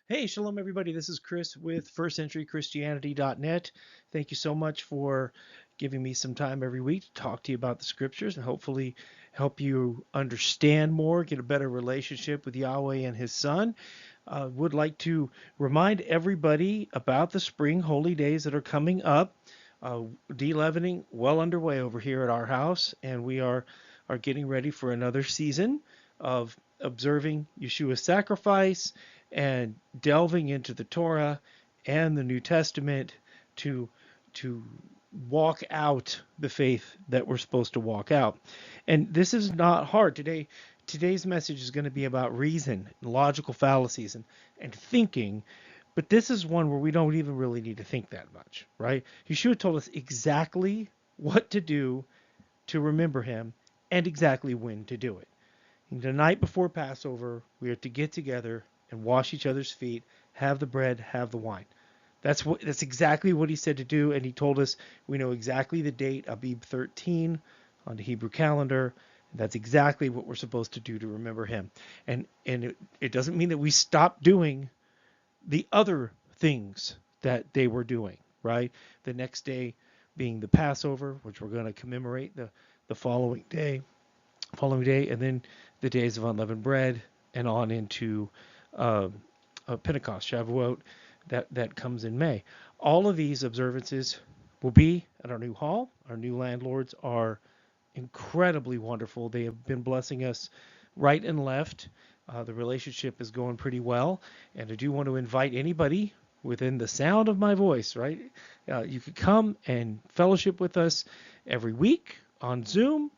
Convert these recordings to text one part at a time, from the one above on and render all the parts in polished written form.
Hey, shalom, everybody. This is Chris with firstcenturychristianity.net. Thank you so much for giving me some time every week to talk to you about the scriptures and hopefully help you understand more, get a better relationship with Yahweh and His Son. Would like to remind everybody about the spring holy days that are coming up. De-leavening well underway over here at our house, and we are getting ready for another season of observing Yeshua's sacrifice and delving into the Torah and the New Testament to to walk out the faith that we're supposed to walk out. And this is not hard. Today's message is going to be about reason and logical fallacies and thinking, but this is one where we don't even really need to think that much, right? Yeshua told us exactly what to do to remember him and exactly when to do it. And the night before Passover, we are to get together and wash each other's feet, have the bread, have the wine. That's exactly what he said to do, and he told us we know exactly the date, Abib 13, on the Hebrew calendar. And that's exactly what we're supposed to do to remember him. And it doesn't mean that we stop doing the other things that they were doing, right? The next day being the Passover, which we're going to commemorate the following day, and then the days of unleavened bread, and on into uh, Pentecost, Shavuot, that comes in May. All of these observances will be at our new hall. Our new landlords are incredibly wonderful. They have been blessing us right and left. The relationship is going pretty well, and I do want to invite anybody within the sound of my voice, right? You could come and fellowship with us every week on Zoom.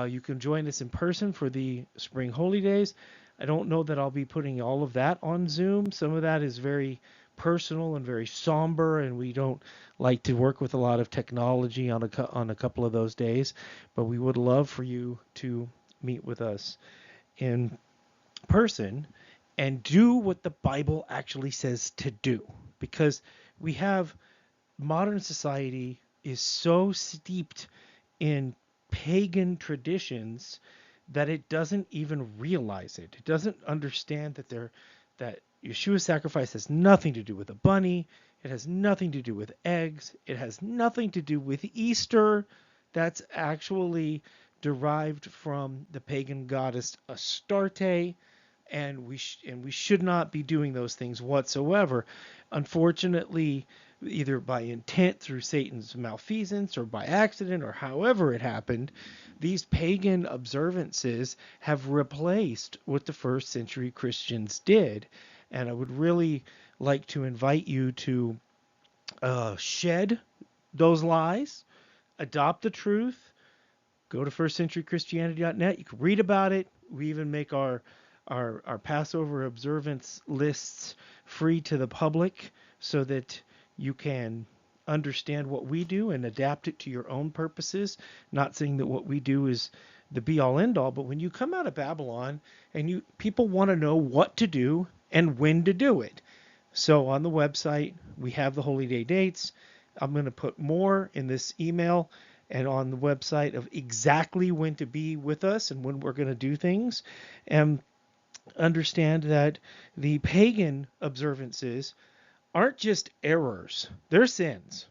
You can join us in person for the Spring Holy Days. I don't know that I'll be putting all of that on Zoom. Some of that is very personal and very somber, and we don't like to work with a lot of technology on a couple of those days. But we would love for you to meet with us in person and do what the Bible actually says to do, because we have modern society is so steeped in pagan traditions that it doesn't even realize it. It doesn't understand that Yeshua's sacrifice has nothing to do with a bunny. It has nothing to do with eggs. It has nothing to do with Easter. That's actually derived from the pagan goddess Astarte, and we should not be doing those things whatsoever. Unfortunately, either by intent through Satan's malfeasance or by accident or however it happened, these pagan observances have replaced what the first century Christians did. And I would really like to invite you to shed those lies, adopt the truth, go to firstcenturychristianity.net. You can read about it. We even make our Passover observance lists free to the public so that you can understand what we do and adapt it to your own purposes. Not saying that what we do is the be all end all, but when you come out of Babylon and people want to know what to do and when to do it. So on the website, we have the holy day dates. I'm going to put more in this email and on the website of exactly when to be with us and when we're going to do things. And understand that the pagan observances aren't just errors, they're sins.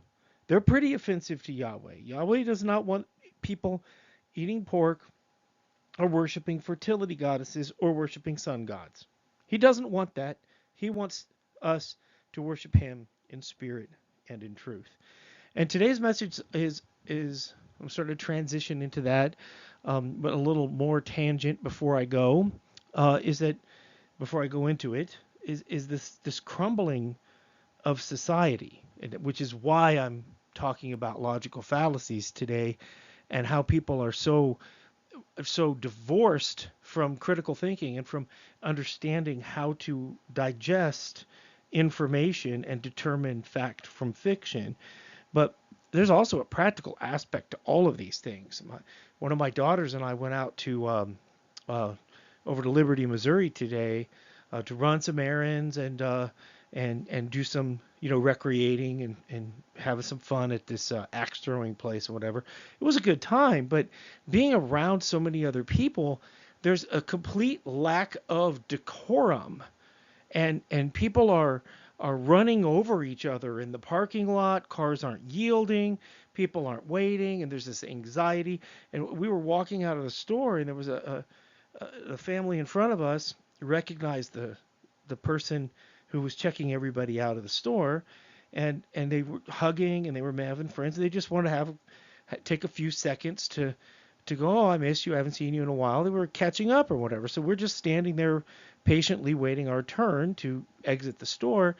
They're pretty offensive to Yahweh. Yahweh does not want people eating pork or worshiping fertility goddesses or worshiping sun gods. He doesn't want that. He wants us to worship him in spirit and in truth. And today's message is I'm starting to transition into that, but a little more tangent before I go. Is that before I go into it is this crumbling of society, which is why I'm talking about logical fallacies today, and how people are so divorced from critical thinking and from understanding how to digest information and determine fact from fiction. But there's also a practical aspect to all of these things. One of my daughters and I went out to uh, over to Liberty, Missouri today to run some errands and do some recreating and having some fun at this axe throwing place or whatever. It was a good time, but being around so many other people, there's a complete lack of decorum and people are running over each other in the parking lot. Cars aren't yielding, people aren't waiting, and there's this anxiety. And we were walking out of the store, and there was a family in front of us recognized the person who was checking everybody out of the store, and they were hugging and they were having friends. They just wanted to take a few seconds to go, oh, I miss you, I haven't seen you in a while. They were catching up or whatever. So we're just standing there patiently waiting our turn to exit the store.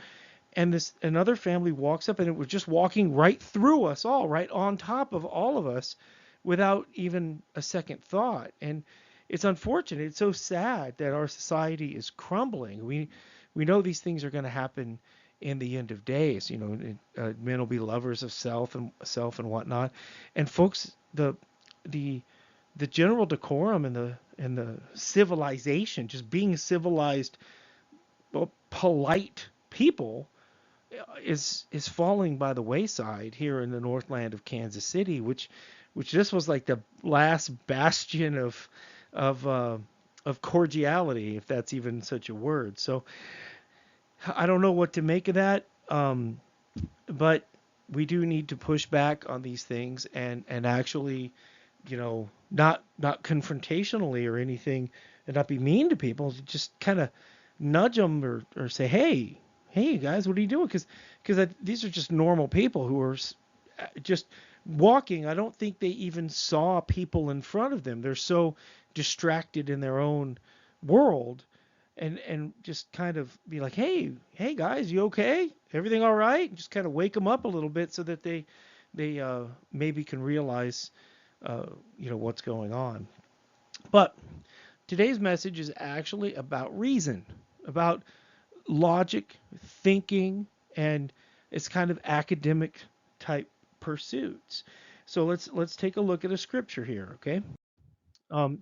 And this another family walks up, and it was just walking right through us all, right on top of all of us, without even a second thought. And it's unfortunate. It's so sad that our society is crumbling. We know these things are going to happen in the end of days. You know, men will be lovers of self and whatnot, and folks, the general decorum and the civilization, just being civilized, well, polite people, is falling by the wayside here in the Northland of Kansas City, which this was like the last bastion of uh, of cordiality, if that's even such a word. So I don't know what to make of that, but we do need to push back on these things and actually, not confrontationally or anything, and not be mean to people. Just kind of nudge them or say, hey guys, what are you doing? Because these are just normal people who are just walking. I don't think they even saw people in front of them. They're so distracted in their own world, and just kind of be like, hey guys, you okay? Everything all right? Just kind of wake them up a little bit so that they maybe can realize what's going on. But today's message is actually about reason, about logic, thinking, and it's kind of academic type pursuits. So let's take a look at a scripture here, okay?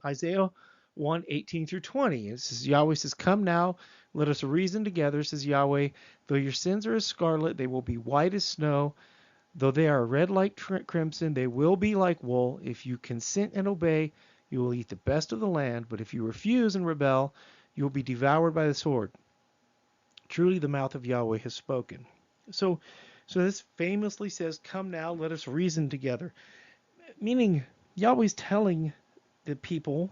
Isaiah 1:18 through 20. It says, Yahweh says, come now, let us reason together, says Yahweh. Though your sins are as scarlet, they will be white as snow. Though they are red like crimson, they will be like wool. If you consent and obey, you will eat the best of the land. But if you refuse and rebel, you will be devoured by the sword. Truly the mouth of Yahweh has spoken. So, so this famously says, come now, let us reason together. Meaning Yahweh's telling the people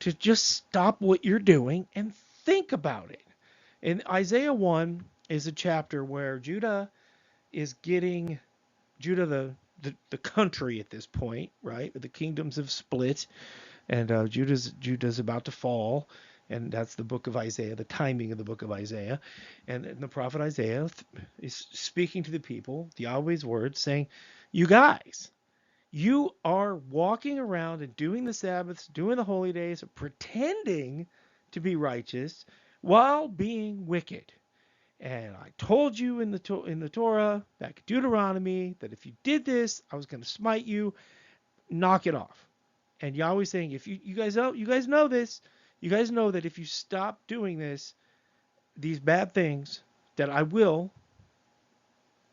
to just stop what you're doing and think about it. And Isaiah 1 is a chapter where is getting Judah, the country at this point, right? The kingdoms have split, and Judah's about to fall, and that's the book of Isaiah, the timing of the book of Isaiah, and the prophet Isaiah is speaking to the people, Yahweh's words, saying, "You guys, you are walking around and doing the Sabbaths, doing the holy days, pretending to be righteous while being wicked." And I told you in the Torah, back in Deuteronomy, that if you did this, I was going to smite you. Knock it off. And Yahweh's saying, if you guys know this, you guys know that if you stop doing this, these bad things, that I will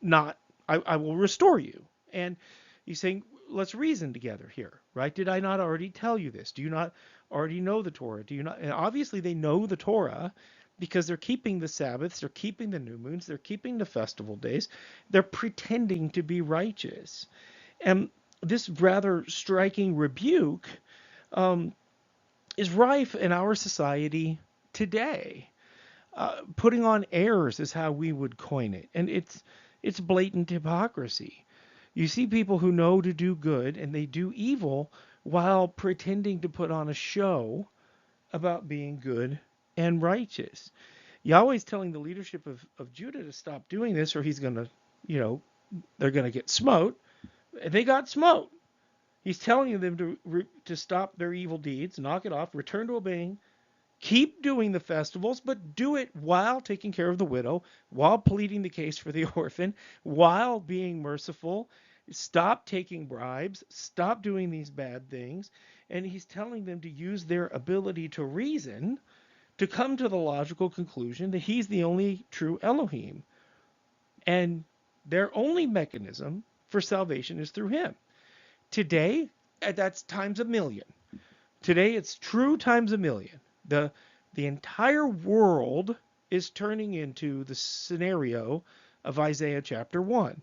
not, I will restore you. And he's saying, let's reason together here, right? Did I not already tell you this? Do you not already know the Torah? Do you not? And obviously they know the Torah because they're keeping the Sabbaths, they're keeping the new moons, they're keeping the festival days, they're pretending to be righteous. And this rather striking rebuke is rife in our society today. Putting on airs is how we would coin it, and it's blatant hypocrisy. You see people who know to do good and they do evil while pretending to put on a show about being good and righteous. Yahweh's telling the leadership of Judah to stop doing this, or he's going to, they're going to get smote. They got smote. He's telling them to stop their evil deeds, knock it off, return to obeying, keep doing the festivals, but do it while taking care of the widow, while pleading the case for the orphan, while being merciful. Stop taking bribes, stop doing these bad things. And he's telling them to use their ability to reason to come to the logical conclusion that he's the only true Elohim. And their only mechanism for salvation is through him. Today, that's times a million. Today, it's true times a million. The entire world is turning into the scenario of Isaiah chapter 1,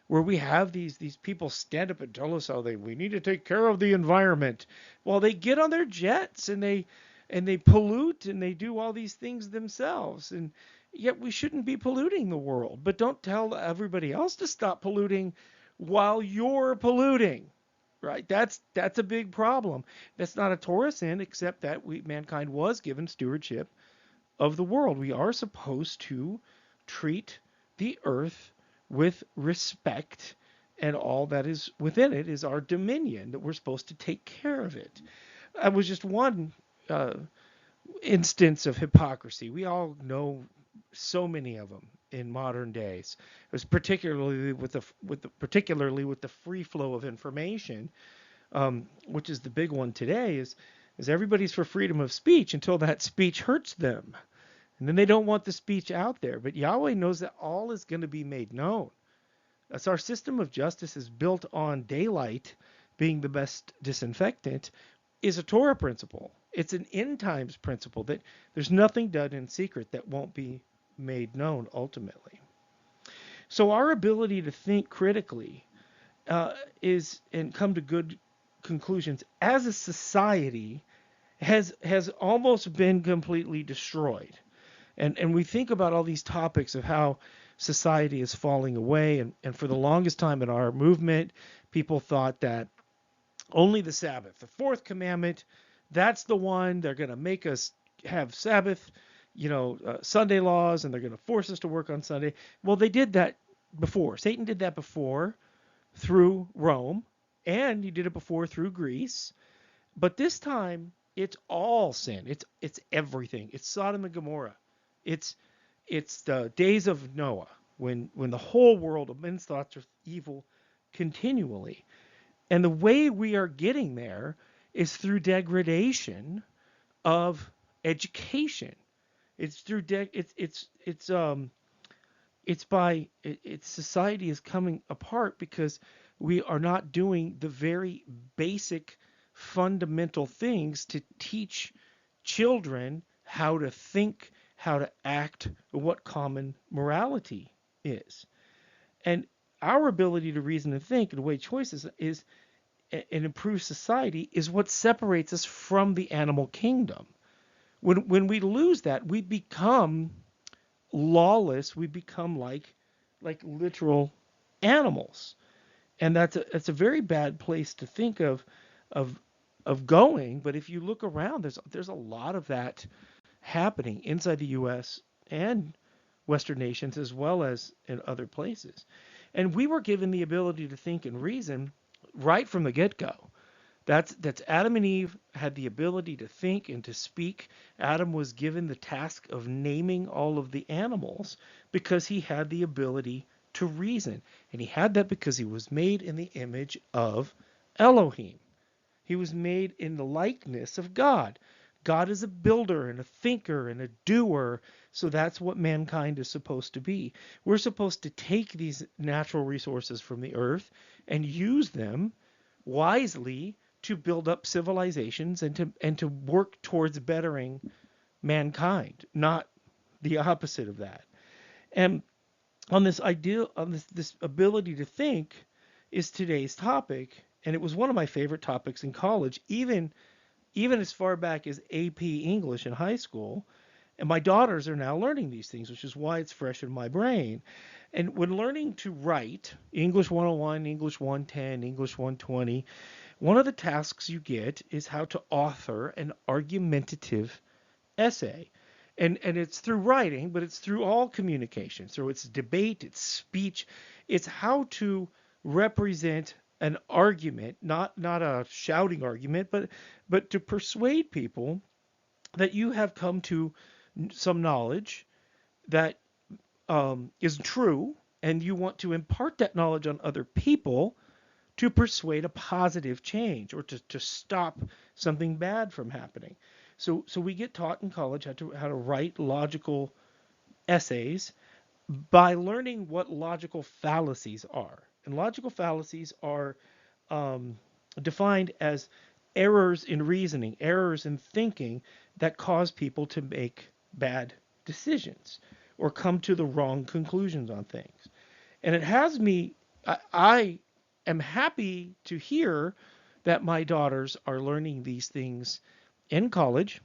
where we have these people stand up and tell us how we need to take care of the environment. Well, they get on their jets and they pollute and they do all these things themselves. And yet we shouldn't be polluting the world. But don't tell everybody else to stop polluting while you're polluting. Right? That's a big problem. That's not a Torah sin, except that mankind was given stewardship of the world. We are supposed to treat the earth with respect, and all that is within it is our dominion, that we're supposed to take care of it. That was just one uh, instance of hypocrisy. We all know so many of them in modern days. It was particularly with the free flow of information, which is the big one today. Is everybody's for freedom of speech until that speech hurts them, and then they don't want the speech out there. But Yahweh knows that all is going to be made known. As our system of justice is built on daylight being the best disinfectant, is a Torah principle. It's an end times principle that there's nothing done in secret that won't be made known ultimately. So our ability to think critically is and come to good conclusions as a society has almost been completely destroyed. And we think about all these topics of how society is falling away. And for the longest time in our movement, people thought that only the Sabbath, the fourth commandment, that's the one. They're going to make us have Sabbath, Sunday laws, and they're going to force us to work on Sunday. Well, they did that before. Satan did that before through Rome, and he did it before through Greece. But this time, it's all sin. It's everything. It's Sodom and Gomorrah. It's the days of Noah, when the whole world of men's thoughts are evil continually. And the way we are getting there is through degradation of education. It's through society is coming apart because we are not doing the very basic fundamental things to teach children how to think, how to act, what common morality is. And our ability to reason and think and weigh choices is and improve society is what separates us from the animal kingdom. When we lose that, we become lawless. We become like literal animals, and that's a very bad place to think of of going. But if you look around, there's a lot of that happening inside the U.S. and Western nations as well as in other places. And we were given the ability to think and reason right from the get-go. That's Adam and Eve had the ability to think and to speak. Adam was given the task of naming all of the animals because he had the ability to reason. And he had that because he was made in the image of Elohim. He was made in the likeness of God. God is a builder and a thinker and a doer, so that's what mankind is supposed to be. We're supposed to take these natural resources from the earth and use them wisely to build up civilizations and to work towards bettering mankind, not the opposite of that. And on this ideal, on this ability to think, is today's topic, and it was one of my favorite topics in college, even as far back as AP English in high school. And my daughters are now learning these things, which is why it's fresh in my brain. And when learning to write English 101, English 110, English 120, one of the tasks you get is how to author an argumentative essay. And it's through writing, but it's through all communication. So it's debate, it's speech, it's how to represent an argument, not a shouting argument, but to persuade people that you have come to some knowledge that is true, and you want to impart that knowledge on other people to persuade a positive change or to stop something bad from happening. So we get taught in college how to write logical essays by learning what logical fallacies are. And logical fallacies are defined as errors in reasoning, errors in thinking that cause people to make bad decisions or come to the wrong conclusions on things. And it has me, I am happy to hear that my daughters are learning these things in college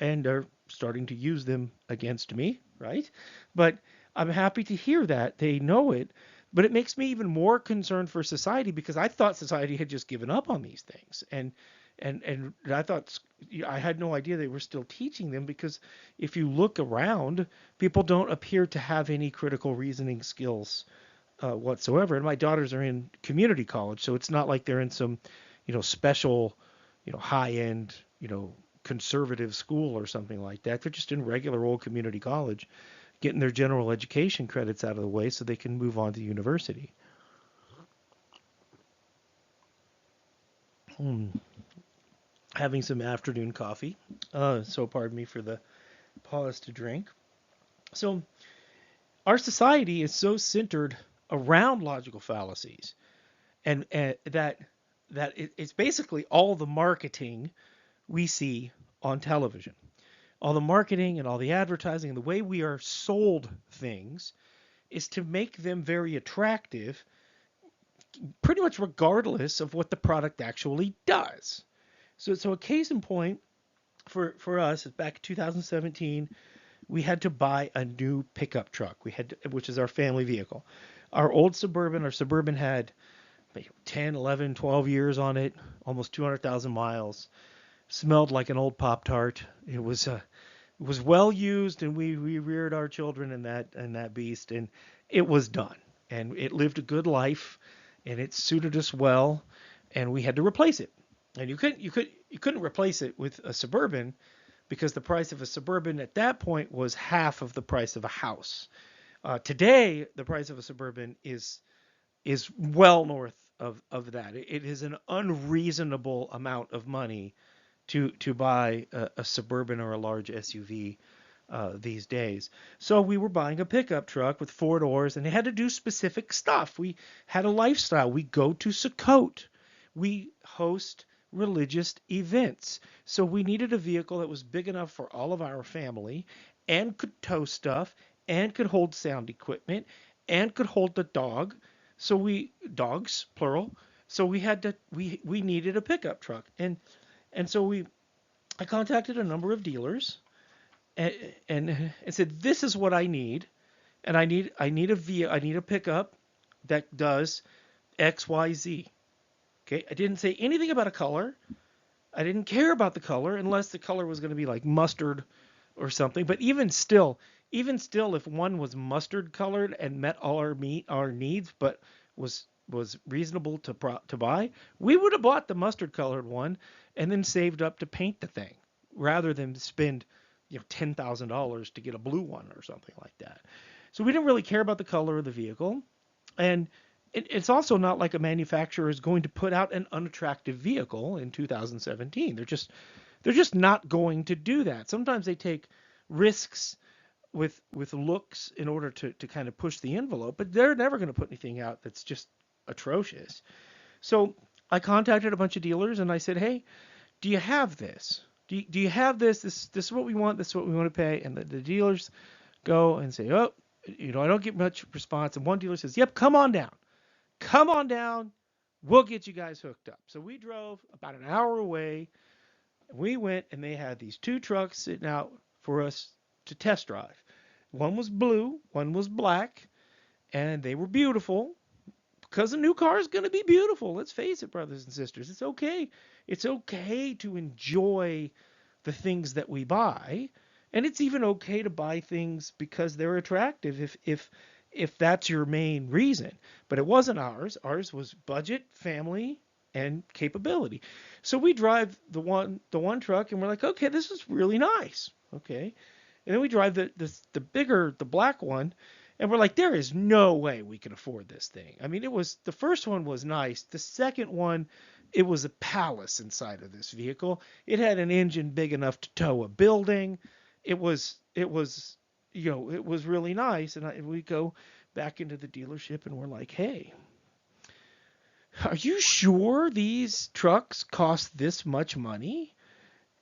and are starting to use them against me, right? But I'm happy to hear that they know it. But it makes me even more concerned for society because I thought society had just given up on these things, and I thought I had no idea they were still teaching them because if you look around, people don't appear to have any critical reasoning skills whatsoever. And my daughters are in community college, so it's not like they're in some, special, high end, conservative school or something like that. They're just in regular old community college, getting their general education credits out of the way so they can move on to university. Hmm. Having some afternoon coffee. So pardon me for the pause to drink. So our society is so centered around logical fallacies, and it's basically all the marketing we see on television, all the marketing and all the advertising and the way we are sold things is to make them very attractive, pretty much regardless of what the product actually does. So a case in point for us is back in 2017, we had to buy a new pickup truck. Which is our family vehicle. Our Suburban had 10, 11, 12 years on it, almost 200,000 miles. Smelled like an old Pop Tart. It was well used, and we reared our children in that beast, and it was done. And it lived a good life, and it suited us well, and we had to replace it. And you couldn't replace it with a Suburban because the price of a Suburban at that point was half of the price of a house. Today, the price of a Suburban is well north of that. It is an unreasonable amount of money to buy a Suburban or a large SUV these days. So we were buying a pickup truck with 4 doors, and it had to do specific stuff. We had a lifestyle. We go to Sukkot. We host religious events. So we needed a vehicle that was big enough for all of our family and could tow stuff and could hold sound equipment and could hold the dog. Dogs plural. So we needed a pickup truck. And so I contacted a number of dealers and said, this is what I need. And I need a pickup that does XYZ. Okay. I didn't say anything about a color. I didn't care about the color unless the color was going to be like mustard or something. But even still, if one was mustard colored and met all our needs, but was reasonable to buy, we would have bought the mustard colored one and then saved up to paint the thing rather than spend $10,000 to get a blue one or something like that. So we didn't really care about the color of the vehicle, and it's also not like a manufacturer is going to put out an unattractive vehicle in 2017. They're just not going to do that. Sometimes they take risks with looks in order to kind of push the envelope, but they're never going to put anything out that's just atrocious. So I contacted a bunch of dealers and I said, hey, do you have this? Do you have this? This is what we want. This is what we want to pay. And the dealers go and say, oh, I don't get much response. And one dealer says, yep, come on down. Come on down. We'll get you guys hooked up. So we drove about an hour away. We went and they had these two trucks sitting out for us to test drive. One was blue, one was black, and they were beautiful because a new car is going to be beautiful. Let's face it, brothers and sisters. It's okay. It's okay to enjoy the things that we buy, and it's even okay to buy things because they're attractive if that's your main reason. But it wasn't ours. Ours was budget, family, and capability. So we drive the one truck and we're like, okay, this is really nice. Okay. And then we drive the bigger, the black one, and we're like, there is no way we can afford this thing. I mean, the first one was nice. The second one, it was a palace inside of this vehicle. It had an engine big enough to tow a building. It was really nice. And we go back into the dealership and we're like, hey, are you sure these trucks cost this much money?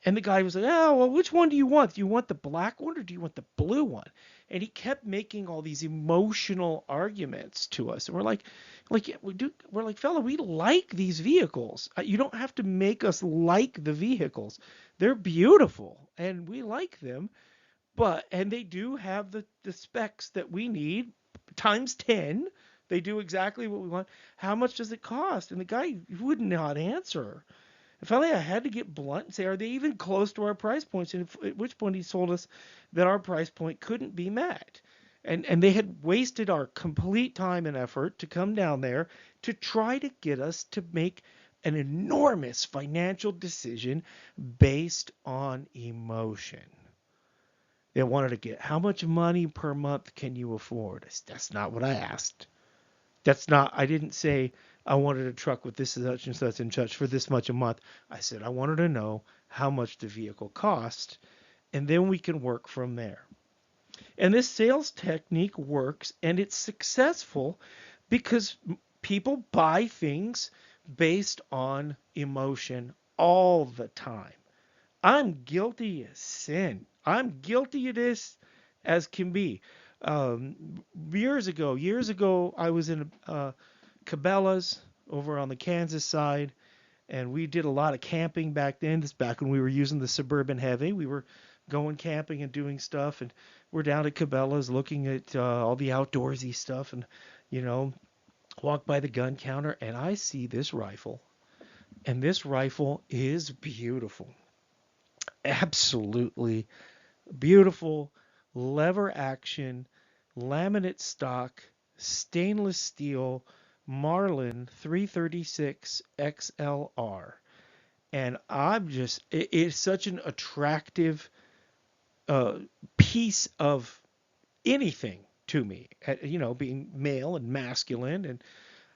And the guy was like, oh, well, which one do you want? Do you want the black one or do you want the blue one? And he kept making all these emotional arguments to us. And we're like, fella, we like these vehicles. You don't have to make us like the vehicles. They're beautiful and we like them. And they do have the specs that we need times 10. They do exactly what we want. How much does it cost? And the guy would not answer. And finally, I had to get blunt and say, are they even close to our price points? And at which point he told us that our price point couldn't be met. And they had wasted our complete time and effort to come down there to try to get us to make an enormous financial decision based on emotion. They wanted to get how much money per month can you afford? That's not what I asked. I didn't say I wanted a truck with this such and such and such for this much a month. I said I wanted to know how much the vehicle cost, and then we can work from there. And this sales technique works and it's successful because people buy things based on emotion all the time. I'm guilty as sin. I'm guilty of this as can be. Years ago, I was in Cabela's over on the Kansas side, and we did a lot of camping back then. This back when we were using the Suburban Heavy. We were going camping and doing stuff, and we're down at Cabela's looking at all the outdoorsy stuff, and you know, walk by the gun counter, and I see this rifle, and this rifle is beautiful, absolutely beautiful, lever action, laminate stock, stainless steel, Marlin 336 XLR. And it's such an attractive piece of anything to me, being male and masculine.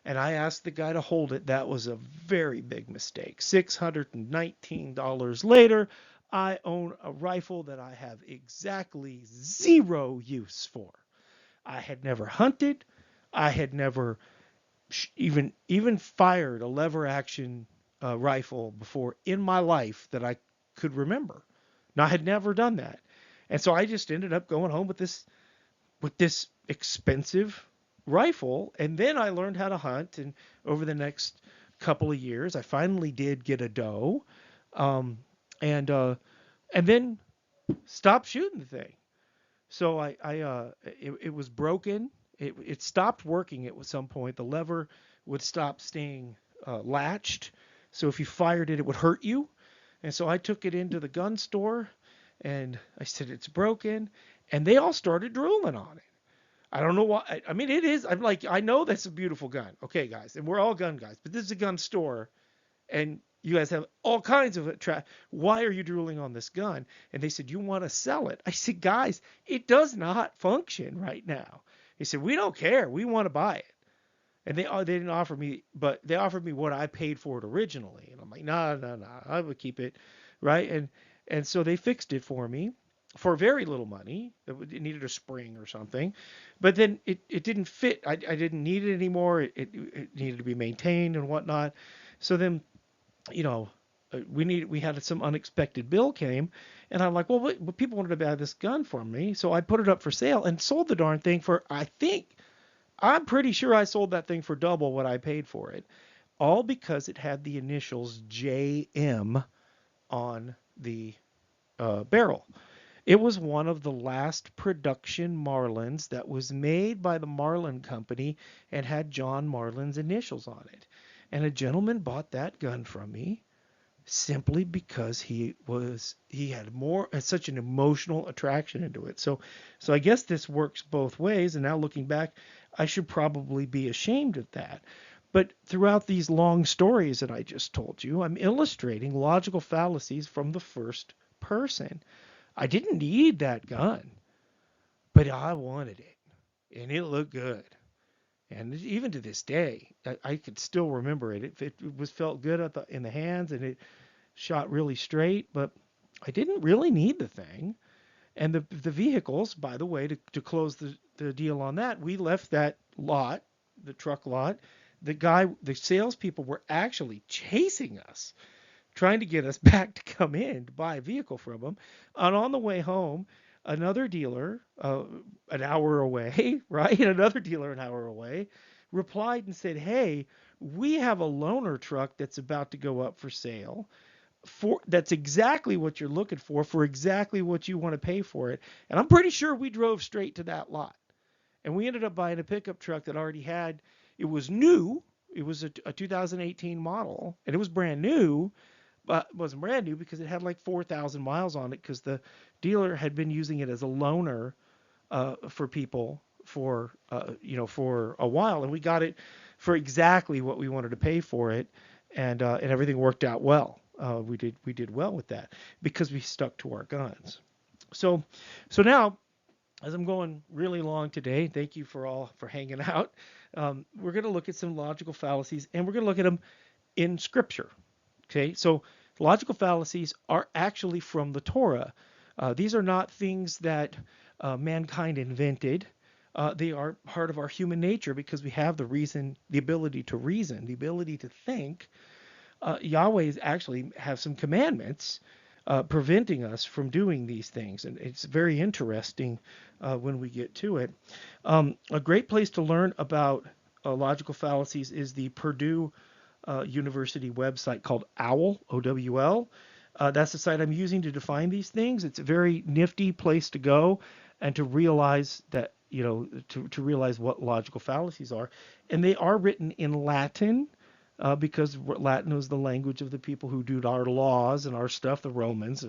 And I asked the guy to hold it. That was a very big mistake. $619 later, I own a rifle that I have exactly zero use for. I had never hunted. I had never even fired a lever action rifle before in my life that I could remember. Now, I had never done that. And so I just ended up going home with this expensive rifle, and then I learned how to hunt, and over the next couple of years I finally did get a doe, um, and then stopped shooting the thing. So it was broken. It stopped working at some point. The lever would stop staying latched, so if you fired it, it would hurt you. And so I took it into the gun store, and I said it's broken, and they all started drooling on it. I don't know why. I mean, it is. I'm like, I know that's a beautiful gun. Okay, guys, and we're all gun guys, but this is a gun store, and you guys have all kinds of why are you drooling on this gun? And they said, you want to sell it? I said, guys, it does not function right now. He said, we don't care. We want to buy it. And they didn't offer me, but they offered me what I paid for it originally. And I'm like, no, I would keep it, right? And so they fixed it for me for very little money. It needed a spring or something, but then it didn't fit. I didn't need it anymore. It needed to be maintained and whatnot. So then, we had some unexpected bill came, and I'm like, well, what people wanted to buy this gun from me, so I put it up for sale and sold the darn thing for, I'm pretty sure I sold that thing for double what I paid for it, all because it had the initials JM on the barrel. It was one of the last production Marlins that was made by the Marlin Company and had John Marlin's initials on it. And a gentleman bought that gun from me simply because he had such an emotional attraction into it. So I guess this works both ways. And now looking back, I should probably be ashamed of that. But throughout these long stories that I just told you, I'm illustrating logical fallacies from the first person. I didn't need that gun, but I wanted it, and it looked good. And even to this day, I could still remember it. It was felt good in the hands, and it shot really straight. But I didn't really need the thing. And the vehicles, by the way, to close the deal on that, we left that lot, the truck lot. The salespeople were actually chasing us trying to get us back to come in to buy a vehicle from them. And on the way home, another dealer, an hour away, right? Another dealer an hour away, replied and said, "Hey, we have a loaner truck that's about to go up for sale. For that's exactly what you're looking for exactly what you want to pay for it." And I'm pretty sure we drove straight to that lot. And we ended up buying a pickup truck that already had, it was new. It was a 2018 model, and it was brand new, but it wasn't brand new because it had like 4,000 miles on it because the dealer had been using it as a loaner for people for a while, and we got it for exactly what we wanted to pay for it, and everything worked out well. We did well with that because we stuck to our guns. So so now, as I'm going really long today, thank you for all for hanging out. We're going to look at some logical fallacies, and we're going to look at them in Scripture. Okay, so logical fallacies are actually from the Torah. These are not things that mankind invented. They are part of our human nature because we have the ability to reason, the ability to think. Yahweh actually have some commandments preventing us from doing these things, and it's very interesting when we get to it. A great place to learn about logical fallacies is the Purdue University website called OWL, OWL. That's the site I'm using to define these things. It's a very nifty place to go and to realize that, to realize what logical fallacies are. And they are written in Latin because Latin was the language of the people who do our laws and our stuff, the Romans,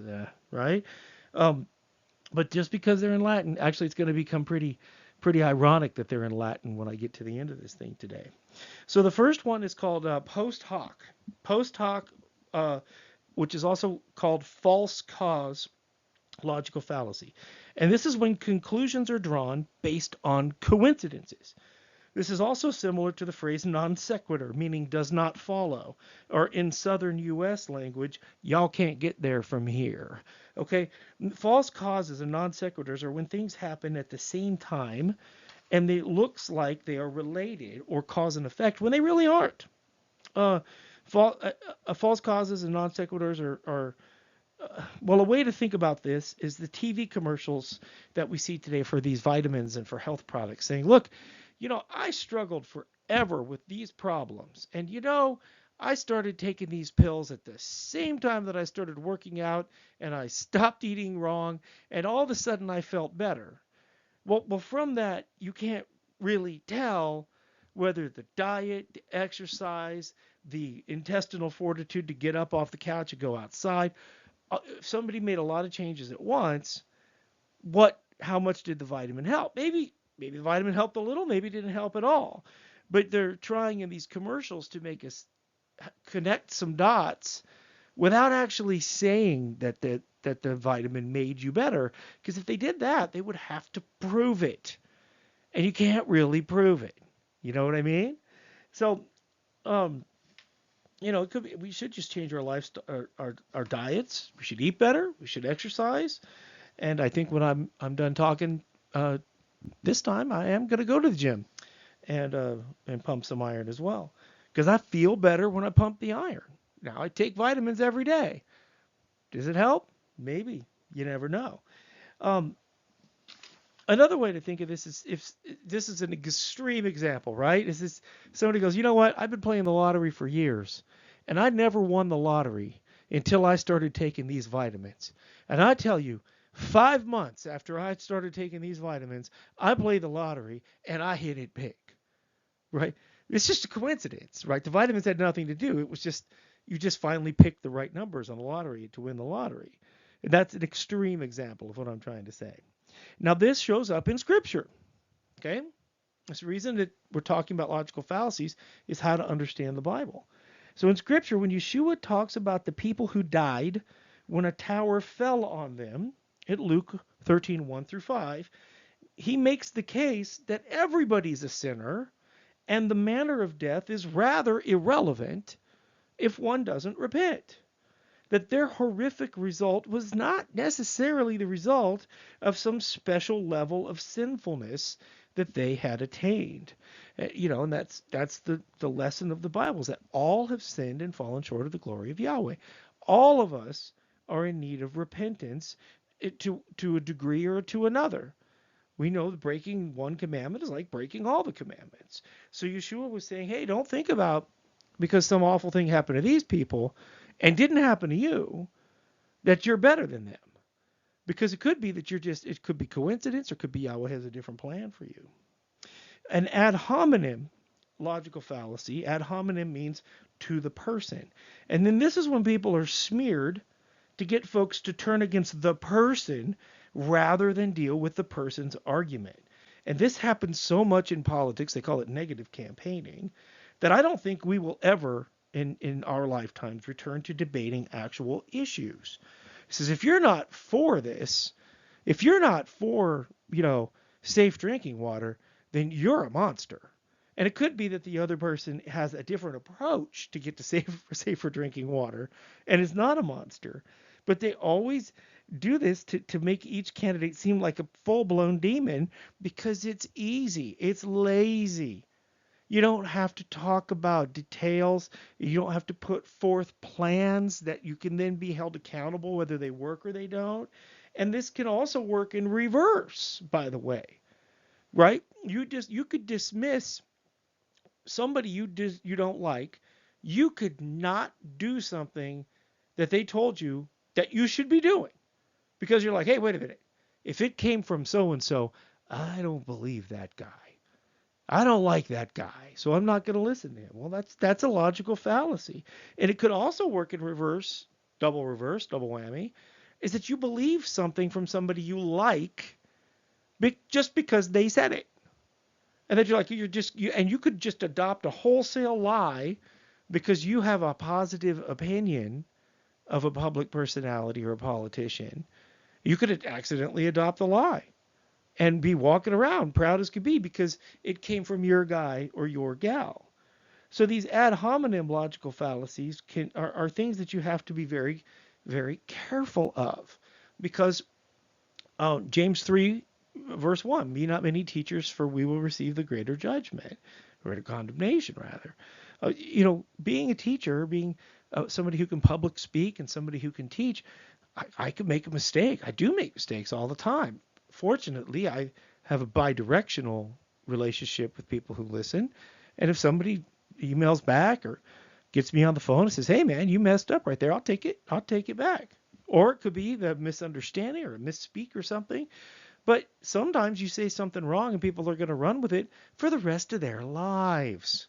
right? Um, but just because they're in Latin, actually, it's going to become pretty ironic that they're in Latin when I get to the end of this thing today. So the first one is called post hoc. Post hoc, which is also called false cause logical fallacy. And this is when conclusions are drawn based on coincidences. This is also similar to the phrase non sequitur, meaning does not follow, or in southern U.S. language, y'all can't get there from here. Okay, false causes and non sequiturs are when things happen at the same time and it looks like they are related or cause and effect when they really aren't. Uh, false causes and non sequiturs are well, a way to think about this is the TV commercials that we see today for these vitamins and for health products saying, look, I struggled forever with these problems. And, I started taking these pills at the same time that I started working out and I stopped eating wrong. And all of a sudden I felt better. Well, from that, you can't really tell whether the diet, the exercise, the intestinal fortitude to get up off the couch and go outside, if somebody made a lot of changes at once, how much did the vitamin help? Maybe the vitamin helped a little, maybe it didn't help at all. But they're trying in these commercials to make us connect some dots without actually saying that the vitamin made you better. Because if they did that, they would have to prove it, and you can't really prove it. You know what I mean? So, um, it could be, we should just change our lifestyle, our diets. We should eat better. We should exercise. And I think when I'm done talking this time, I am going to go to the gym and pump some iron as well, because I feel better when I pump the iron. Now I take vitamins every day. Does it help? Maybe. You never know. Um, Another way to think of this is if this is an extreme example, right? Is this somebody goes, you know what? I've been playing the lottery for years, and I never won the lottery until I started taking these vitamins. And I tell you, 5 months after I started taking these vitamins, I played the lottery and I hit it big, right? It's just a coincidence, right? The vitamins had nothing to do. It was just you just finally picked the right numbers on the lottery to win the lottery. And that's an extreme example of what I'm trying to say. Now, this shows up in Scripture. Okay? That's the reason that we're talking about logical fallacies is how to understand the Bible. So in Scripture, when Yeshua talks about the people who died when a tower fell on them, at Luke 13:1 through 5, he makes the case that everybody's a sinner and the manner of death is rather irrelevant if one doesn't repent. That their horrific result was not necessarily the result of some special level of sinfulness that they had attained. And that's the lesson of the Bible is that all have sinned and fallen short of the glory of Yahweh. All of us are in need of repentance to a degree or to another. We know that breaking one commandment is like breaking all the commandments. So Yeshua was saying, hey, don't think about because some awful thing happened to these people and didn't happen to you that you're better than them. Because it could be that it could be coincidence or it could be Yahweh has a different plan for you. An ad hominem logical fallacy, ad hominem means to the person. And then this is when people are smeared to get folks to turn against the person rather than deal with the person's argument. And this happens so much in politics, they call it negative campaigning, that I don't think we will ever in our lifetimes return to debating actual issues. He says, if you're not for this, if you're not for, safe drinking water, then you're a monster. And it could be that the other person has a different approach to get to safer drinking water and is not a monster. But they always do this to make each candidate seem like a full-blown demon because it's easy. It's lazy. You don't have to talk about details. You don't have to put forth plans that you can then be held accountable whether they work or they don't. And this can also work in reverse, by the way. Right? You could dismiss somebody you don't like. You could not do something that they told you that you should be doing because you're like, hey, wait a minute. If it came from so and so, I don't believe that guy. I don't like that guy, so I'm not going to listen to him. Well, that's a logical fallacy. And it could also work in reverse, double whammy, is that you believe something from somebody you like just because they said it. And that you're like, and you could just adopt a wholesale lie because you have a positive opinion of a public personality or a politician. You could accidentally adopt the lie and be walking around proud as could be because it came from your guy or your gal. So these ad hominem logical fallacies are things that you have to be very, very careful of because James 3 verse 1, be not many teachers for we will receive the greater judgment, greater condemnation rather. Being a teacher, being somebody who can public speak and somebody who can teach, I could make a mistake. I do make mistakes all the time. Fortunately, I have a bidirectional relationship with people who listen. And if somebody emails back or gets me on the phone and says, hey, man, you messed up right there, I'll take it. I'll take it back. Or it could be the misunderstanding or a misspeak or something. But sometimes you say something wrong and people are going to run with it for the rest of their lives.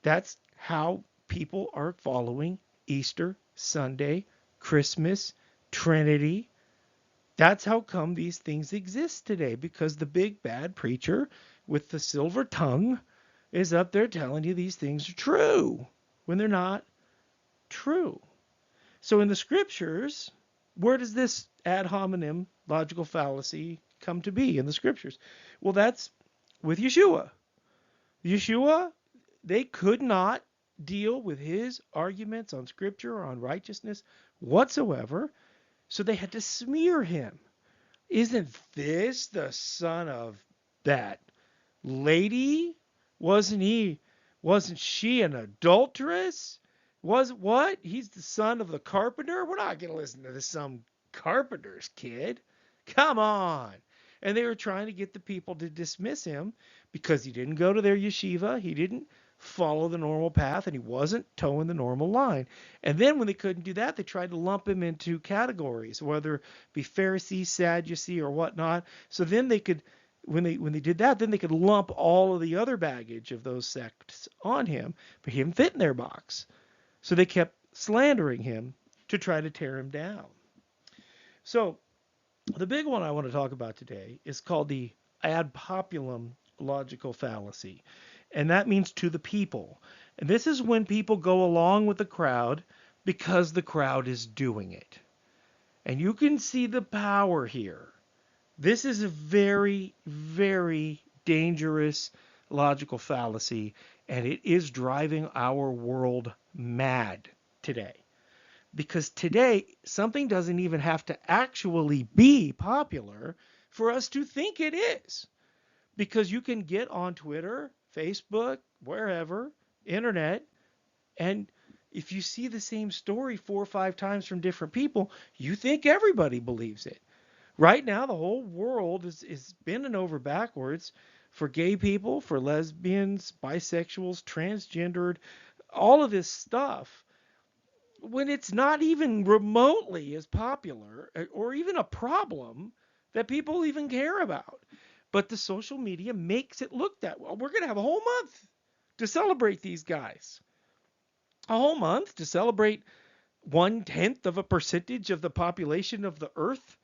That's how people are following Easter, Sunday, Christmas, Trinity. That's how come these things exist today, because the big bad preacher with the silver tongue is up there telling you these things are true when they're not true. So in the scriptures, where does this ad hominem logical fallacy come to be in the scriptures? Well, that's with Yeshua. Yeshua, they could not deal with his arguments on scripture or on righteousness whatsoever. So they had to smear him. Isn't this the son of that lady? Wasn't she an adulteress? Was what? He's the son of the carpenter? We're not going to listen to this some carpenter's kid. Come on. And they were trying to get the people to dismiss him because he didn't go to their yeshiva. He didn't follow the normal path, and he wasn't towing the normal line. And then when they couldn't do that, they tried to lump him into categories, whether it be Pharisee, Sadducee, or whatnot. So then they could, when they did that, then they could lump all of the other baggage of those sects on him, but he didn't fit in their box. So they kept slandering him to try to tear him down. So the big one I want to talk about today is called the ad populum logical fallacy. And that means to the people. And this is when people go along with the crowd because the crowd is doing it. And you can see the power here. This is a very, very dangerous logical fallacy, and it is driving our world mad today. Because today, something doesn't even have to actually be popular for us to think it is. Because you can get on Twitter, Facebook, wherever, internet, and if you see the same story 4 or 5 times from different people, you think everybody believes it. Right now, the whole world is bending over backwards for gay people, for lesbians, bisexuals, transgendered, all of this stuff, when it's not even remotely as popular or even a problem that people even care about. But the social media makes it look that well. We're going to have a whole month to celebrate these guys. A whole month to celebrate 1/10 of a percentage of the population of the earth.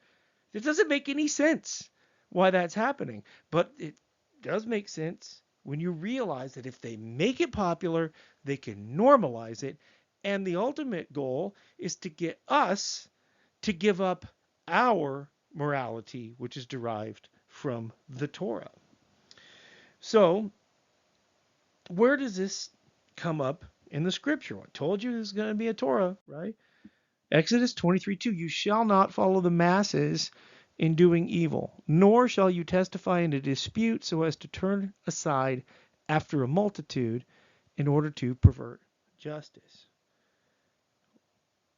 It doesn't make any sense why that's happening. But it does make sense when you realize that if they make it popular, they can normalize it. And the ultimate goal is to get us to give up our morality, which is derived from the Torah. So, where does this come up in the scripture? I told you there's going to be a Torah, right? Exodus 23:2, you shall not follow the masses in doing evil, nor shall you testify in a dispute so as to turn aside after a multitude in order to pervert justice.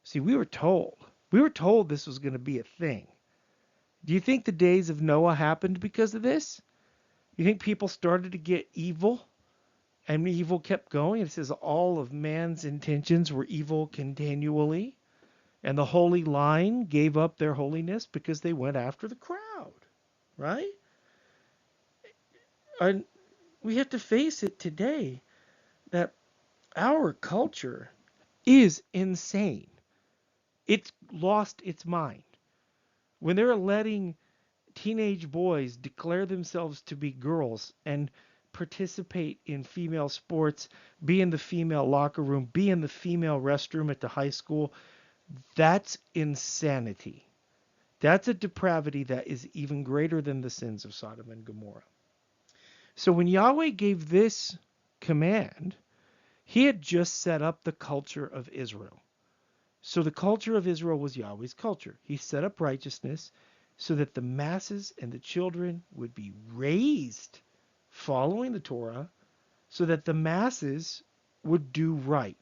See, we were told this was going to be a thing. Do you think the days of Noah happened because of this? You think people started to get evil and evil kept going? It says all of man's intentions were evil continually. And the holy line gave up their holiness because they went after the crowd, right? And we have to face it today that our culture is insane. It's lost its mind. When they're letting teenage boys declare themselves to be girls and participate in female sports, be in the female locker room, be in the female restroom at the high school, that's insanity. That's a depravity that is even greater than the sins of Sodom and Gomorrah. So when Yahweh gave this command, he had just set up the culture of Israel. So the culture of Israel was Yahweh's culture. He set up righteousness so that the masses and the children would be raised following the Torah, so that the masses would do right.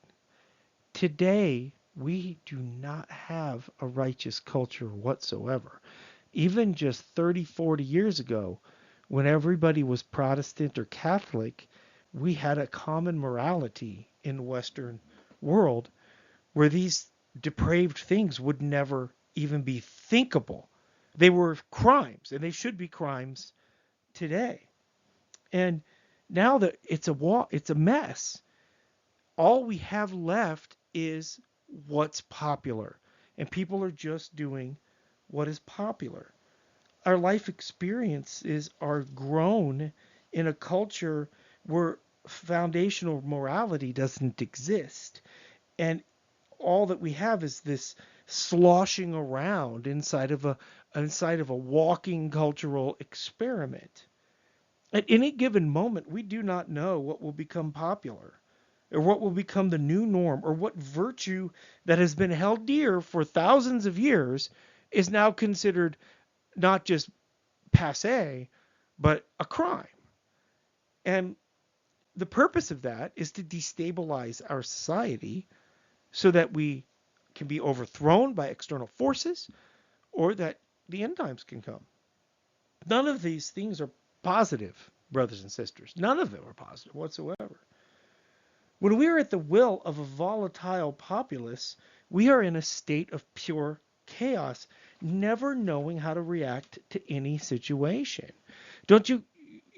Today, we do not have a righteous culture whatsoever. Even just 30, 40 years ago, when everybody was Protestant or Catholic, we had a common morality in the Western world where these depraved things would never even be thinkable. They were crimes, and they should be crimes today. And now that it's a mess, all we have left is what's popular. And people are just doing what is popular. Our life experiences are grown in a culture where foundational morality doesn't exist. And all that we have is this sloshing around inside of a walking cultural experiment. At any given moment, we do not know what will become popular, or what will become the new norm, or what virtue that has been held dear for thousands of years is now considered not just passé, but a crime. And the purpose of that is to destabilize our society so that we can be overthrown by external forces, or that the end times can come. None of these things are positive, brothers and sisters. None of them are positive whatsoever. When we are at the will of a volatile populace, we are in a state of pure chaos, never knowing how to react to any situation. Don't you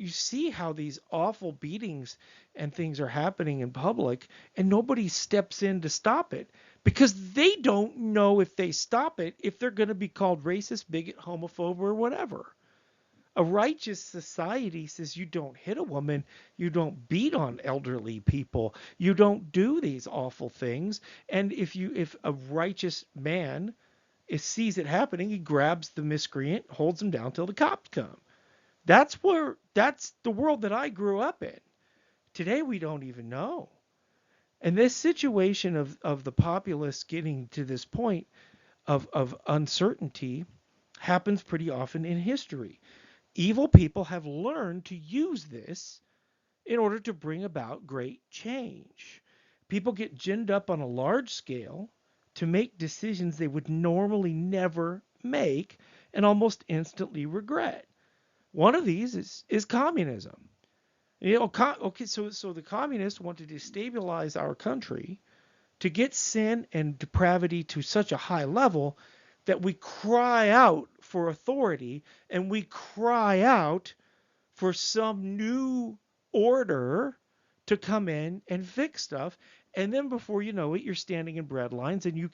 see how these awful beatings and things are happening in public, and nobody steps in to stop it because they don't know if they stop it if they're going to be called racist, bigot, homophobe, or whatever. A righteous society says you don't hit a woman, you don't beat on elderly people, you don't do these awful things. And if a righteous man sees it happening, he grabs the miscreant, holds him down till the cops come. That's the world that I grew up in. Today we don't even know. And this situation of the populace getting to this point of uncertainty happens pretty often in history. Evil people have learned to use this in order to bring about great change. People get ginned up on a large scale to make decisions they would normally never make and almost instantly regret. One of these is communism. Okay, so the communists want to destabilize our country to get sin and depravity to such a high level that we cry out for authority and we cry out for some new order to come in and fix stuff. And then before you know it, you're standing in bread lines and you're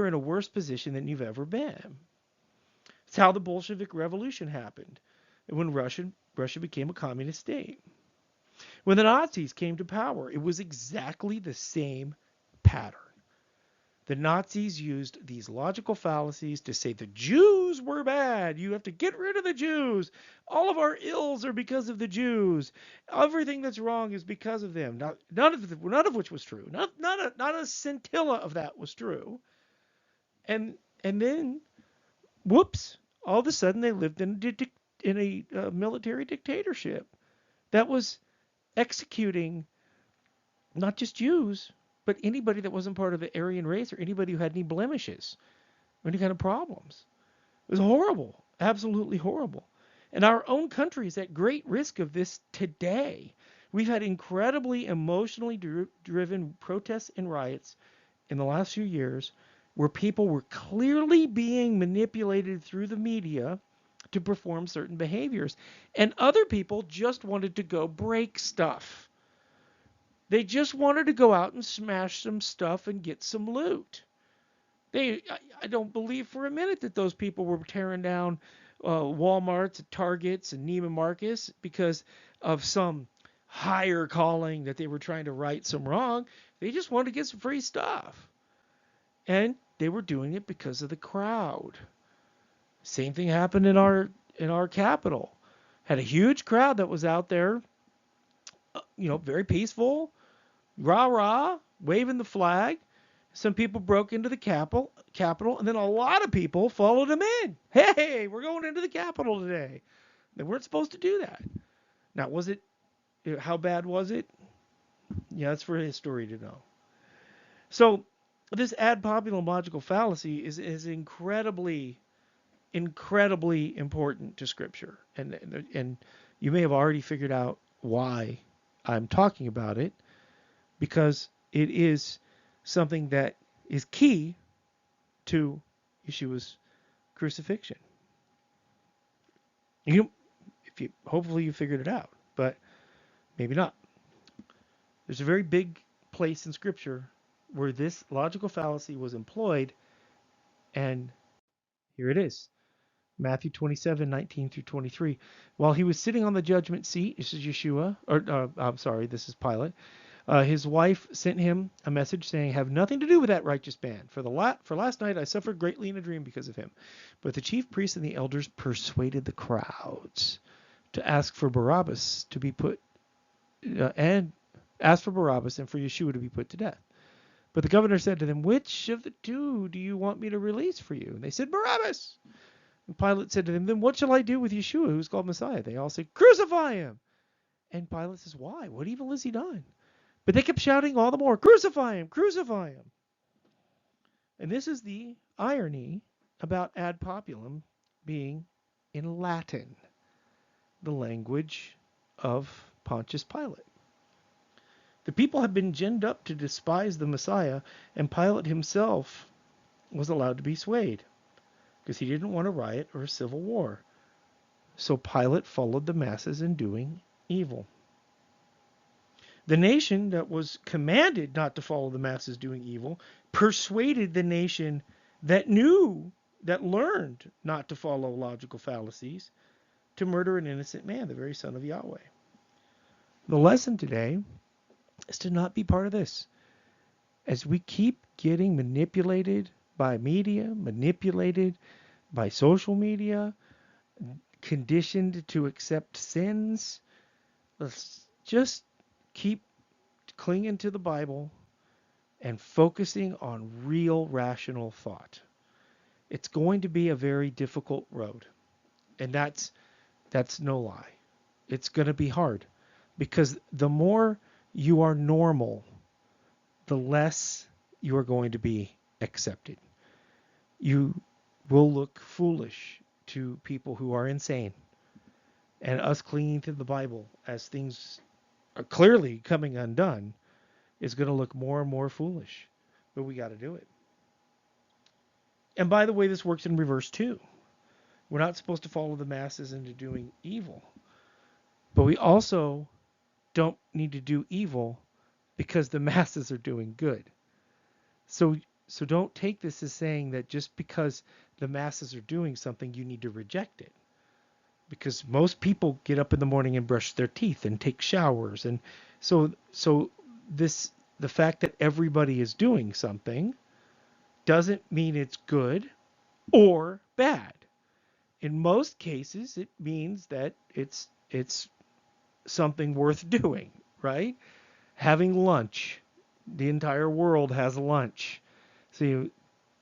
in a worse position than you've ever been. It's how the Bolshevik Revolution happened when Russia became a communist state. When the Nazis came to power, it was exactly the same pattern. The Nazis used these logical fallacies to say the Jews were bad. You have to get rid of the Jews. All of our ills are because of the Jews. Everything that's wrong is because of them. Now, none of which was true. Not a scintilla of that was true. And then, whoops! All of a sudden, they lived in a military dictatorship that was executing not just Jews, but anybody that wasn't part of the Aryan race or anybody who had any blemishes or any kind of problems. It was horrible, absolutely horrible. And our own country is at great risk of this today. We've had incredibly emotionally driven protests and riots in the last few years where people were clearly being manipulated through the media to perform certain behaviors. And other people just wanted to go break stuff. They just wanted to go out and smash some stuff and get some loot. I don't believe for a minute that those people were tearing down Walmarts, Targets, and Neiman Marcus because of some higher calling that they were trying to right some wrong. They just wanted to get some free stuff. And they were doing it because of the crowd. Same thing happened in our capital. Had a huge crowd that was out there, very peaceful, rah, waving the flag. Some people broke into the Capitol, and then a lot of people followed them in. Hey, we're going into the Capitol today. They weren't supposed to do that. Now, how bad was it? Yeah, that's for history to know. So, this ad populum logical fallacy is incredibly important to Scripture. And you may have already figured out why I'm talking about it, because it is something that is key to Yeshua's crucifixion. Hopefully you figured it out, but maybe not. There's a very big place in Scripture where this logical fallacy was employed, and here it is. Matthew 27:19 through 23. While he was sitting on the judgment seat, this is Yeshua, this is Pilate. His wife sent him a message saying, "Have nothing to do with that righteous man. For last night I suffered greatly in a dream because of him." But the chief priests and the elders persuaded the crowds to ask for Barabbas to be put and for Yeshua to be put to death. But the governor said to them, "Which of the two do you want me to release for you?" And they said, "Barabbas." And Pilate said to them, "Then what shall I do with Yeshua, who's called Messiah?" They all said, "Crucify him." And Pilate says, "Why? What evil has he done?" But they kept shouting all the more, "Crucify him! Crucify him!" And this is the irony about ad populum being in Latin, the language of Pontius Pilate. The people had been ginned up to despise the Messiah, and Pilate himself was allowed to be swayed because he didn't want a riot or a civil war. So Pilate followed the masses in doing evil. The nation that was commanded not to follow the masses doing evil persuaded the nation that learned not to follow logical fallacies, to murder an innocent man, the very Son of Yahweh. The lesson today is to not be part of this. As we keep getting manipulated by media, manipulated by social media, conditioned to accept sins, let's just keep clinging to the Bible and focusing on real rational thought. It's going to be a very difficult road. And that's no lie. It's going to be hard because the more you are normal the less you are going to be accepted. You will look foolish to people who are insane. And us clinging to the Bible as things are clearly coming undone is going to look more and more foolish. But we got to do it. And by the way, this works in reverse too. We're not supposed to follow the masses into doing evil. But we also don't need to do evil because the masses are doing good. So don't take this as saying that just because the masses are doing something, you need to reject it. Because most people get up in the morning and brush their teeth and take showers, and so the fact that everybody is doing something doesn't mean it's good or bad. In most cases, it means that it's something worth doing, right? Having lunch. The entire world has lunch. So you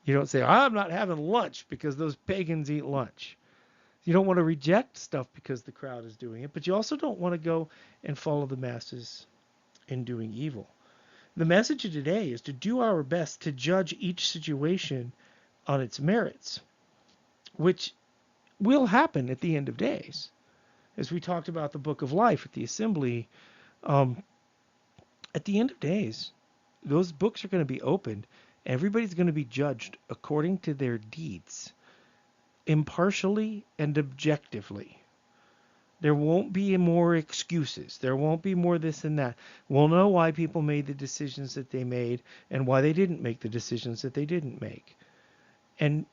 don't say, I'm not having lunch because those pagans eat lunch. You don't want to reject stuff because the crowd is doing it, but you also don't want to go and follow the masses in doing evil. The message of today is to do our best to judge each situation on its merits, which will happen at the end of days. As we talked about the book of life at the assembly, at the end of days, those books are going to be opened. Everybody's going to be judged according to their deeds, impartially and objectively. There won't be more excuses. There won't be more this and that. We'll know why people made the decisions that they made and why they didn't make the decisions that they didn't make. And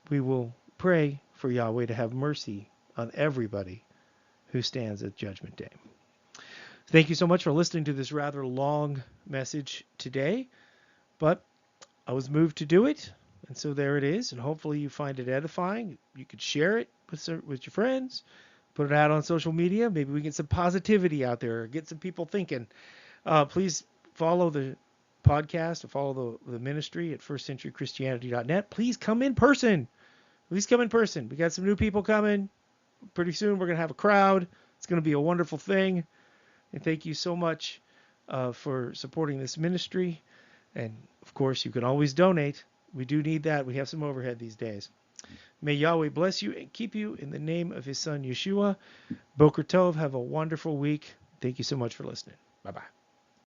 we will pray for Yahweh to have mercy on everybody who stands at Judgment Day. Thank you so much for listening to this rather long message today, but I was moved to do it, and so there it is, and hopefully you find it edifying. You could share it with your friends, put it out on social media. Maybe we get some positivity out there, or get some people thinking. Please follow the podcast, or follow the ministry at firstcenturychristianity.net. Please come in person. Please come in person. We got some new people coming. Pretty soon we're going to have a crowd. It's going to be a wonderful thing. And thank you so much for supporting this ministry. And, of course, you can always donate. We do need that. We have some overhead these days. May Yahweh bless you and keep you in the name of his son, Yeshua. Boker Tov, have a wonderful week. Thank you so much for listening. Bye-bye.